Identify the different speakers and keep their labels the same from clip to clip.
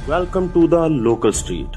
Speaker 1: Welcome to the local street.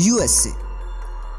Speaker 2: USA।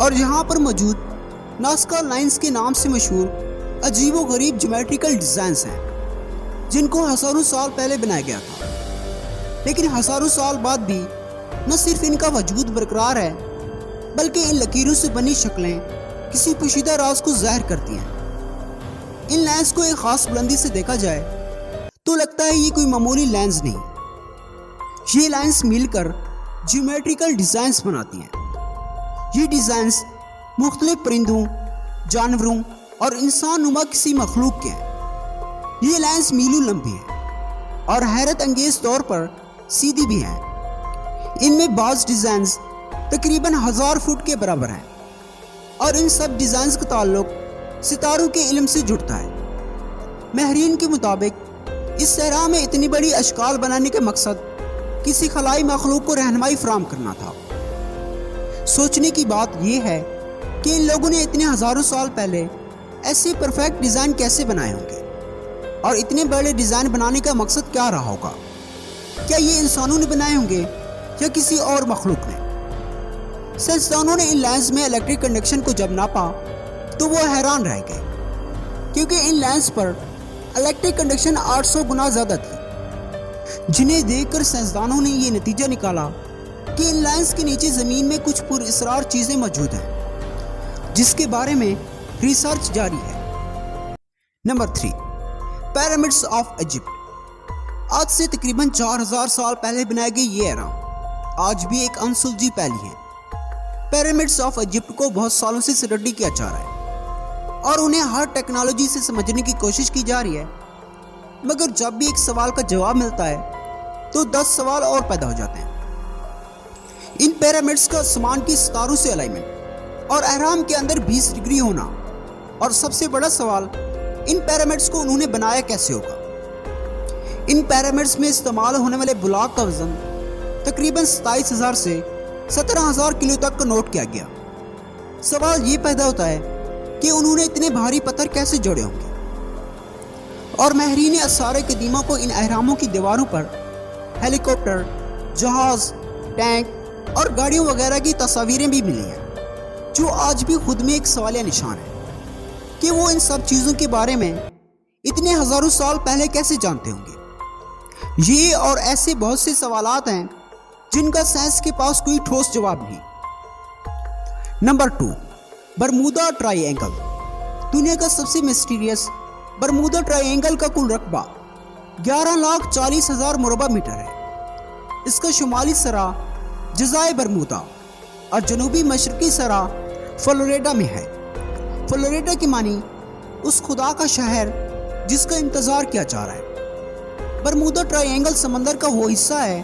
Speaker 2: اور یہاں پر موجود نازکا لائنز کے نام سے مشہور عجیب و غریب جیومیٹریکل ڈیزائنز ہیں جن کو ہزاروں سال پہلے بنایا گیا تھا، لیکن ہزاروں سال بعد بھی نہ صرف ان کا وجود برقرار ہے بلکہ ان لکیروں سے بنی شکلیں کسی پوشیدہ راز کو ظاہر کرتی ہیں۔ ان لائنز کو ایک خاص بلندی سے دیکھا جائے تو لگتا ہے یہ کوئی معمولی لائنز نہیں، یہ لائنز مل کر جیومیٹریکل ڈیزائنز بناتی ہیں۔ یہ ڈیزائنز مختلف پرندوں، جانوروں اور انسان نما کسی مخلوق کے ہیں۔ یہ لائنز میلوں لمبی ہیں اور حیرت انگیز طور پر سیدھی بھی ہیں۔ ان میں بعض ڈیزائنز تقریباً 1000 فٹ کے برابر ہیں اور ان سب ڈیزائنز کا تعلق ستاروں کے علم سے جڑتا ہے۔ ماہرین کے مطابق اس صحرا میں اتنی بڑی اشکال بنانے کا مقصد کسی خلائی مخلوق کو رہنمائی فراہم کرنا تھا۔ سوچنے کی بات یہ ہے کہ ان لوگوں نے اتنے ہزاروں سال پہلے ایسے پرفیکٹ ڈیزائن کیسے بنائے ہوں گے، اور اتنے بڑے ڈیزائن بنانے کا مقصد کیا رہا ہوگا؟ کیا یہ انسانوں نے بنائے ہوں گے یا کسی اور مخلوق نے؟ سائنسدانوں نے ان لائنز میں الیکٹرک کنڈکشن کو جب ناپا تو وہ حیران رہ گئے، کیونکہ ان لائنز پر الیکٹرک کنڈکشن 800 گنا زیادہ تھی، جنہیں دیکھ کر سائنسدانوں نے یہ نتیجہ نکالا کہ ان لائنز کے نیچے زمین میں کچھ پر اسرار چیزیں موجود ہیں جس کے بارے میں ریسرچ جاری ہے۔ Number 3، pyramids of Egypt. آج سے تقریباً 4000 سال پہلے بنائے گئے یہ اہرام آج بھی ایک انسلجھی پہلی ہے۔ پیرامڈز آف ایجپٹ کو بہت سالوں سے اسٹڈی کیا جا رہا ہے اور انہیں ہر ٹیکنالوجی سے سمجھنے کی کوشش کی جا رہی ہے، مگر جب بھی ایک سوال کا جواب ملتا ہے تو 10 سوال اور پیدا ہو جاتے ہیں۔ ان پیرامڈز کا آسمان کی ستاروں سے الائنمنٹ اور اہرام کے اندر 20 ڈگری ہونا، اور سب سے بڑا سوال ان پیرامڈز کو انہوں نے بنایا کیسے ہوگا۔ ان پیرامڈز میں استعمال ہونے والے بلاک کا وزن تقریباً 27000 سے 17000 کلو تک کا نوٹ کیا گیا۔ سوال یہ پیدا ہوتا ہے کہ انہوں نے اتنے بھاری پتھر کیسے جوڑے ہوں گے، اور ماہرین آثار قدیمہ کو ان اہراموں کی دیواروں پر ہیلی کاپٹر، جہاز، ٹینک اور گاڑیوں وغیرہ کی تصاویریں بھی ملی ہیں، جو آج بھی خود میں ایک سوالیہ نشان ہے کہ وہ ان سب چیزوں کے بارے میں اتنے ہزاروں سال پہلے کیسے جانتے ہوں گے۔ یہ اور ایسے بہت سے سوالات ہیں جن کا سائنس کے پاس کوئی ٹھوس جواب نہیں۔ Number 2، Bermuda try angle. دنیا کا سب سے مسٹیریس برمودا ٹرائی اینگل کا کل رقبہ 11,40,000 مربع میٹر ہے۔ اس کا شمالی سرا جزائر برمودا اور جنوبی مشرقی سرا فلوریڈا میں ہے۔ فلوریڈا کی معنی اس خدا کا شہر جس کا انتظار کیا جا رہا ہے۔ برمودا ٹرائی اینگل سمندر کا وہ حصہ ہے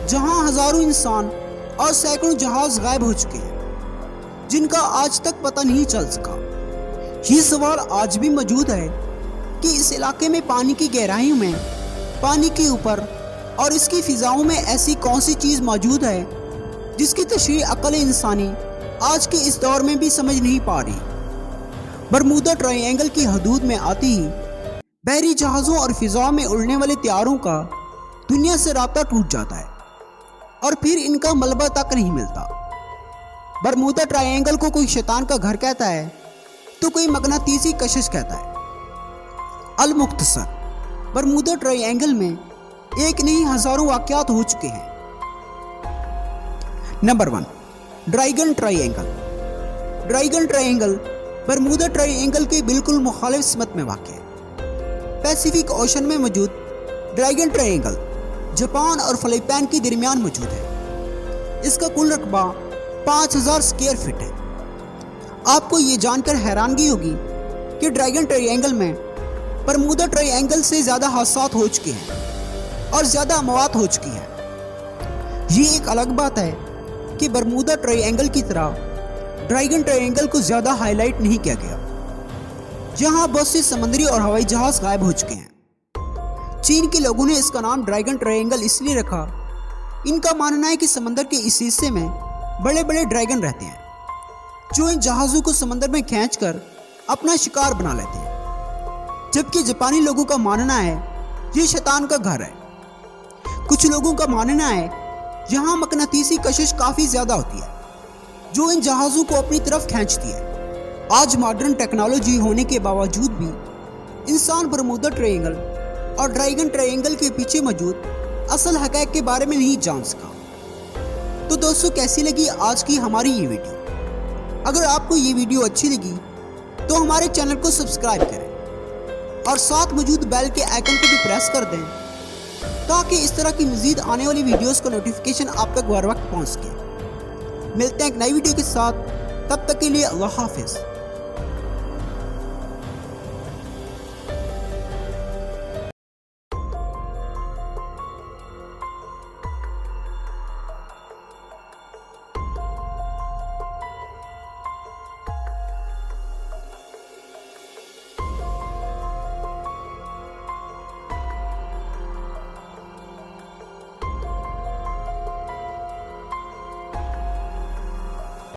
Speaker 2: جہاں ہزاروں انسان اور سینکڑوں جہاز غائب ہو چکے ہیں، جن کا آج تک پتہ نہیں چل سکا۔ یہ سوال آج بھی موجود ہے کہ اس علاقے میں پانی کی گہرائیوں میں، پانی کے اوپر اور اس کی فضاؤں میں ایسی کون سی چیز موجود ہے جس کی تشریح عقل انسانی آج کے اس دور میں بھی سمجھ نہیں پا رہی۔ برمودا ٹرائی اینگل کی حدود میں آتی ہی بحری جہازوں اور فضاؤں میں اڑنے والے طیاروں کا دنیا سے رابطہ ٹوٹ جاتا ہے اور پھر ان کا ملبہ تک نہیں ملتا۔ برمودا ٹرائی اینگل کو کوئی شیطان کا گھر کہتا ہے تو کوئی مغناطیسی کشش کہتا ہے۔ المختصر، برمودا ٹرائی اینگل میں ایک نہیں ہزاروں واقعات ہو چکے ہیں۔ نمبر 1، dragon triangle. Dragon triangle Bermuda triangle کے بالکل مخالف سمت میں واقع ہے۔ پیسیفک اوشن میں موجود ڈرائیگن ٹرائی اینگل جاپان اور فلپائن کے درمیان موجود ہے۔ اس کا کل رقبہ 5000 اسکوائر فٹ ہے۔ آپ کو یہ جان کر حیرانگی ہوگی کہ ڈرائیگن ٹرائی اینگل میں برمودا ٹرائی اینگل سے زیادہ حادثات ہو چکے ہیں اور زیادہ اموات ہو چکی ہیں۔ یہ ایک الگ بات ہے کہ برمودا ٹرائی اینگل کی طرح ڈرائیگن ٹرائی اینگل کو زیادہ ہائی لائٹ نہیں کیا گیا۔ یہاں بہت سے سمندری اور ہوائی جہاز غائب ہو چکے ہیں۔ چین کے لوگوں نے اس کا نام ڈرائیگن ٹرائی اینگل اس لیے رکھا، ان کا ماننا ہے کہ سمندر کے اس حصے میں بڑے بڑے ڈرائیگن رہتے ہیں جو ان جہازوں کو سمندر میں کھینچ کر اپنا شکار بنا لیتے ہیں، جبکہ جاپانی لوگوں کا ماننا ہے یہ شیطان کا گھر ہے۔ کچھ لوگوں کا ماننا ہے یہاں مقناطیسی کشش کافی زیادہ ہوتی ہے جو ان جہازوں کو اپنی طرف کھینچتی ہے۔ آج ماڈرن ٹیکنالوجی ہونے کے باوجود بھی انسان برمودا ٹرائنگل اور ڈریگن ٹرائنگل کے پیچھے موجود اصل حقائق کے بارے میں نہیں جان سکا۔ تو دوستو، کیسی لگی آج کی ہماری یہ ویڈیو؟ اگر آپ کو یہ ویڈیو اچھی لگی تو ہمارے چینل کو سبسکرائب کریں اور ساتھ موجود بیل کے آئیکن کو بھی پریس کر دیں تاکہ اس طرح کی مزید آنے والی ویڈیوز کا نوٹیفیکیشن آپ تک بر وقت پہنچ سکے۔ ملتے ہیں ایک نئی ویڈیو کے ساتھ، تب تک کے لیے اللہ حافظ۔